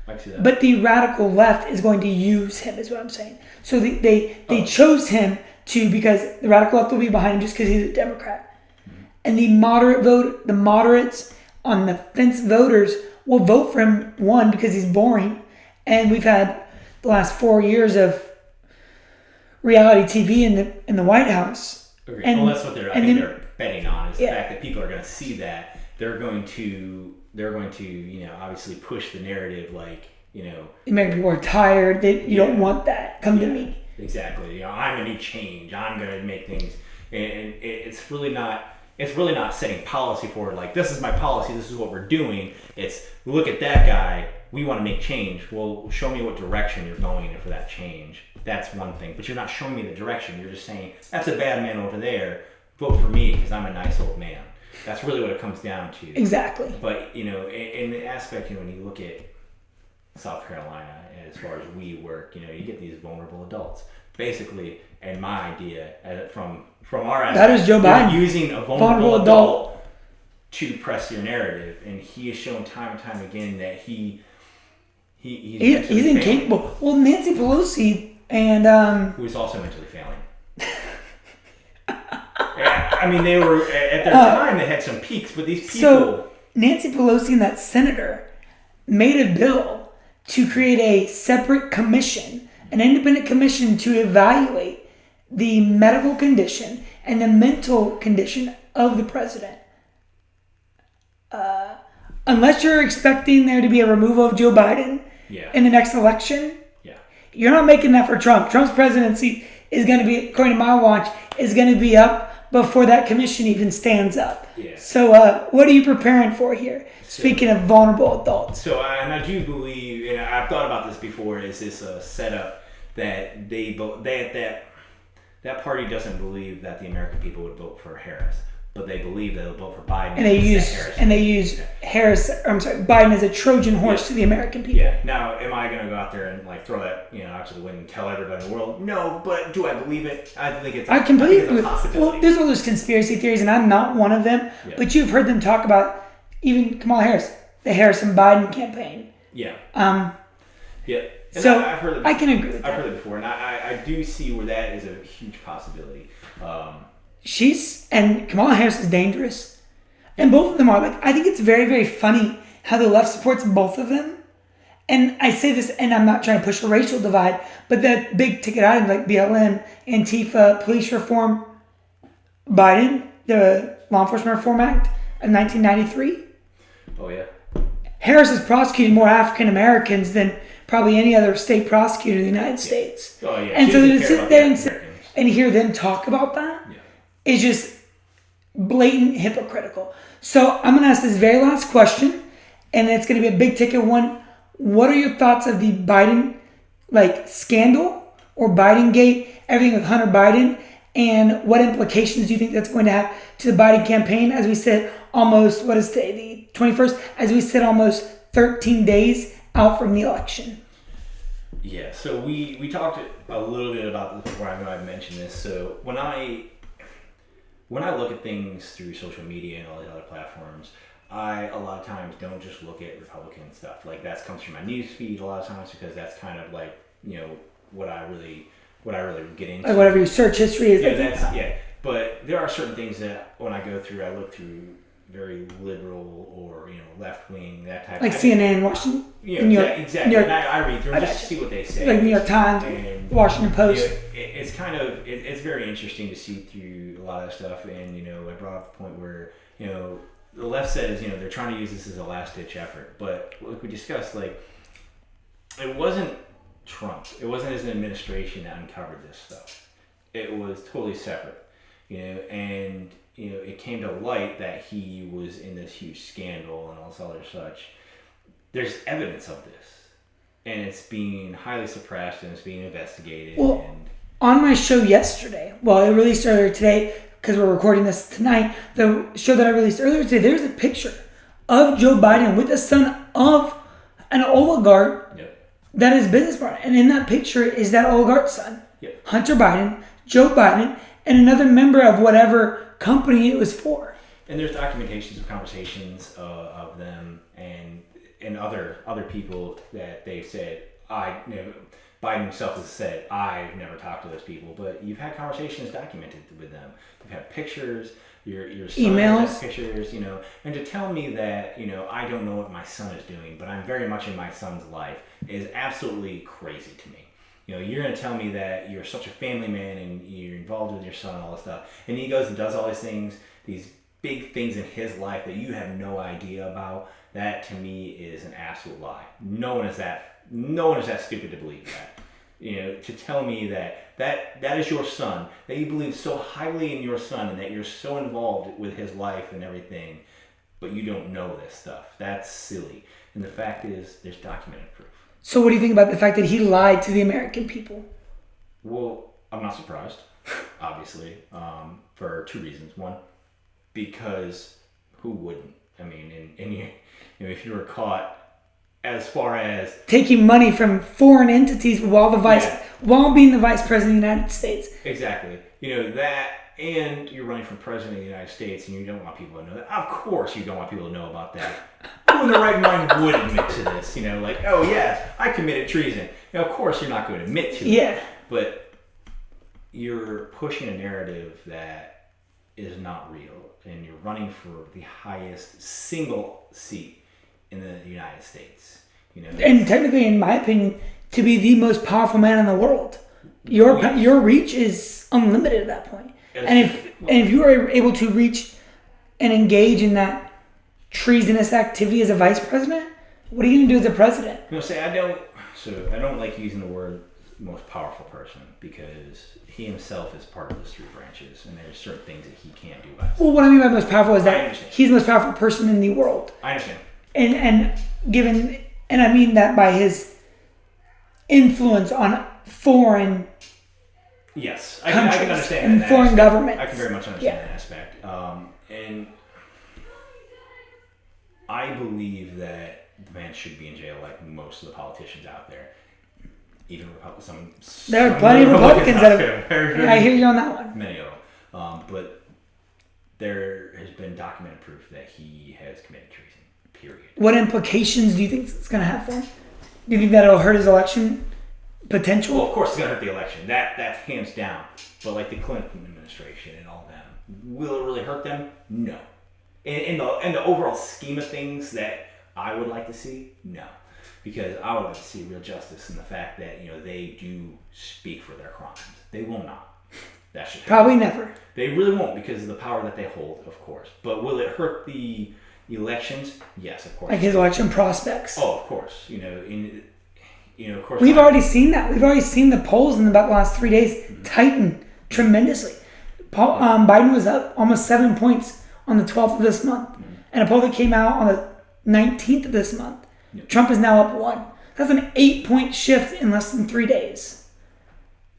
I see that. But the radical left is going to use him, is what I'm saying. So they chose him because the radical left will be behind him just because he's a Democrat. Mm-hmm. And the moderates on the fence voters will vote for him, one, because he's boring. And we've had the last 4 years of reality TV in the White House. Okay. And, well, that's what they're betting on, is the fact that people are going to see that. They're going to, you know, obviously push the narrative like, you know, American people are tired. You don't want that. Come to me. Exactly. You know, I'm going to change. I'm going to make things, and it's really not setting policy forward. Like, this is my policy. This is what we're doing. It's, look at that guy. We want to make change. Well, show me what direction you're going in for that change. That's one thing. But you're not showing me the direction. You're just saying, that's a bad man over there. Vote for me because I'm a nice old man. That's really what it comes down to. Exactly. But, you know, in the aspect, you know, when you look at South Carolina, as far as we work, you know, you get these vulnerable adults. Basically, and my idea from our aspect, that is Joe Biden using a vulnerable adult to press your narrative, and he has shown time and time again that he's incapable. Well, Nancy Pelosi and who is also mentally failing. I mean, they were at their time. They had some peaks, but these people. So Nancy Pelosi and that senator made a bill to create a separate commission, an independent commission to evaluate the medical condition and the mental condition of the president. Unless you're expecting there to be a removal of Joe Biden in the next election, you're not making that for Trump. Trump's presidency is going to be, according to my watch, is going to be up before that commission even stands up. Yeah. So what are you preparing for here? Speaking of vulnerable adults. So I do believe, and I've thought about this before, is this a setup that that party doesn't believe that the American people would vote for Harris, but they believe they'll vote for Biden. And they use Biden as a Trojan horse to the American people. Yeah. Now, am I going to go out there and like throw that, you know, out to the wind and tell everybody in the world? No, but do I believe it? I think it's. I completely. A possibility. Well, there's all those conspiracy theories, and I'm not one of them. Yeah. But you've heard them talk about even Kamala Harris, the Harris and Biden campaign. Yeah. Yeah. And so I've heard I can agree with that. I've heard it before, and I do see where that is a huge possibility. And Kamala Harris is dangerous. And both of them are. Like, I think it's very, very funny how the left supports both of them. And I say this, and I'm not trying to push a racial divide, but the big ticket items like BLM, Antifa, police reform, Biden, the Law Enforcement Reform Act of 1993. Oh, yeah. Harris has prosecuted more African Americans than probably any other state prosecutor in the United States. Oh, yeah. And so to sit there and hear them talk about that is just blatant hypocritical. So I'm going to ask this very last question, and it's going to be a big ticket one. What are your thoughts of the Biden scandal or Biden gate, everything with Hunter Biden, and what implications do you think that's going to have to the Biden campaign as we sit almost, what is today, the 21st, as we sit almost 13 days out from the election? Yeah, so we talked a little bit about this before. I know I've mentioned this. So when I look at things through social media and all these other platforms, I a lot of times don't just look at Republican stuff. Like that comes from my news feed a lot of times because that's kind of like, what I really get into. Like whatever your search history is. Yeah. But there are certain things that when I go through, I look through very liberal or left wing, that type. Like of CNN, Washington. Exactly. And I read through just to see what they say. Like New York Times, and, Washington Post. It's kind of it's very interesting to see through a lot of stuff. And I brought up the point where the left says they're trying to use this as a last ditch effort, but like we discussed, it wasn't Trump. It wasn't his administration that uncovered this stuff. It was totally separate, and it came to light that he was in this huge scandal and all this other such. There's evidence of this, and it's being highly suppressed and it's being investigated. Well, on my show yesterday, it released earlier today because we're recording this tonight. The show that I released earlier today, there's a picture of Joe Biden with the son of an oligarch. That is business partner. And in that picture is that oligarch's son, Hunter Biden, Joe Biden, and another member of whatever company it was for. And there's documentations of conversations of them and other people that they've said, Biden himself has said, I've never talked to those people, but you've had conversations documented with them. You've had pictures, your son emails, has pictures, and to tell me that, I don't know what my son is doing, but I'm very much in my son's life is absolutely crazy to me. You're going to tell me that you're such a family man and you're involved with your son and all this stuff. And he goes and does all these things, these big things in his life that you have no idea about. That to me is an absolute lie. No one is that stupid to believe that. To tell me that is your son, that you believe so highly in your son and that you're so involved with his life and everything, but you don't know this stuff. That's silly. And the fact is, there's documented proof. So what do you think about the fact that he lied to the American people? Well, I'm not surprised, obviously, for two reasons. One, because who wouldn't? I mean, if you were caught as far as taking money from foreign entities while being the vice president of the United States. Exactly. That, and you're running for president of the United States and you don't want people to know that. Of course you don't want people to know about that. Who in their right mind would admit to this? Oh yeah, I committed treason. Of course you're not going to admit to it. But you're pushing a narrative that is not real, and you're running for the highest single seat in the United States. And technically, in my opinion, to be the most powerful man in the world, your reach is unlimited at that point. And if you are able to reach and engage in that treasonous activity as a vice president, what are you going to do as a president? I don't like using the word most powerful person because he himself is part of those three branches, and there's certain things that he can't do by himself. Well, what I mean by most powerful is that he's the most powerful person in the world. I understand. And I mean that by his influence on foreign countries, I can understand and foreign governments. I can very much understand that aspect. And I believe that the man should be in jail like most of the politicians out there. Even there are plenty of Republicans that have. I hear you on that one. Many of them. But there has been documented proof that he has committed treason, period. What implications do you think it's going to have for him? Do you think that it'll hurt his election potential? Well, of course it's going to hurt the election. That's hands down. But like the Clinton administration and all them, will it really hurt them? No. In the overall scheme of things that I would like to see? No. Because I would like to see real justice in the fact that, they do speak for their crimes. They will not. That should Probably never. They really won't because of the power that they hold, of course. But will it hurt the elections? Yes, of course. Like his election prospects. Oh, of course. Of course. We've already seen that. We've already seen the polls in about the last 3 days tighten tremendously. Biden was up almost 7 points on the 12th of this month. And a poll that came out on the 19th of this month, Trump is now up 1. That's an 8-point shift in less than 3 days.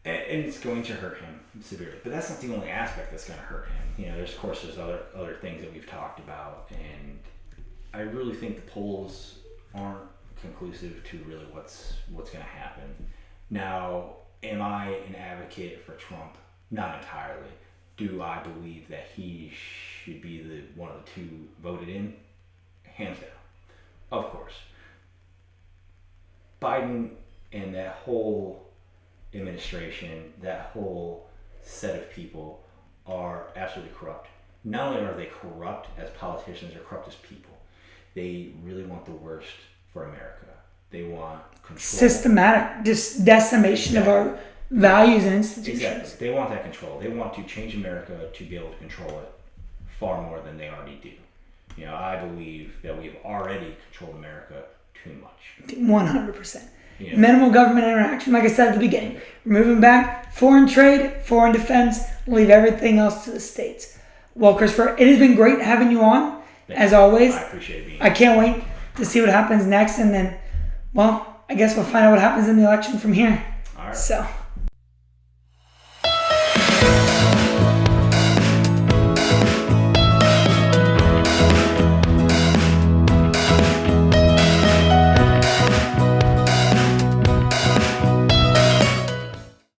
And it's going to hurt him severely. But that's not the only aspect that's going to hurt him. There's other things that we've talked about. And I really think the polls aren't conclusive to really what's going to happen. Now, am I an advocate for Trump? Not entirely. Do I believe that he should be the one of the two voted in? Hands down. Of course. Biden and that whole administration, that whole set of people are absolutely corrupt. Not only are they corrupt as politicians, they're corrupt as people. They really want the worst for America. They want control. Systematic decimation of our values and institutions. Exactly. They want that control. They want to change America to be able to control it far more than they already do. I believe that we've already controlled America too much. 100%. Minimal government interaction, like I said at the beginning. We're moving back. Foreign trade, foreign defense, leave everything else to the states. Well, Christopher, it has been great having you on, as always. I appreciate being here. I can't wait to see what happens next, and then, well, I guess we'll find out what happens in the election from here. All right. So...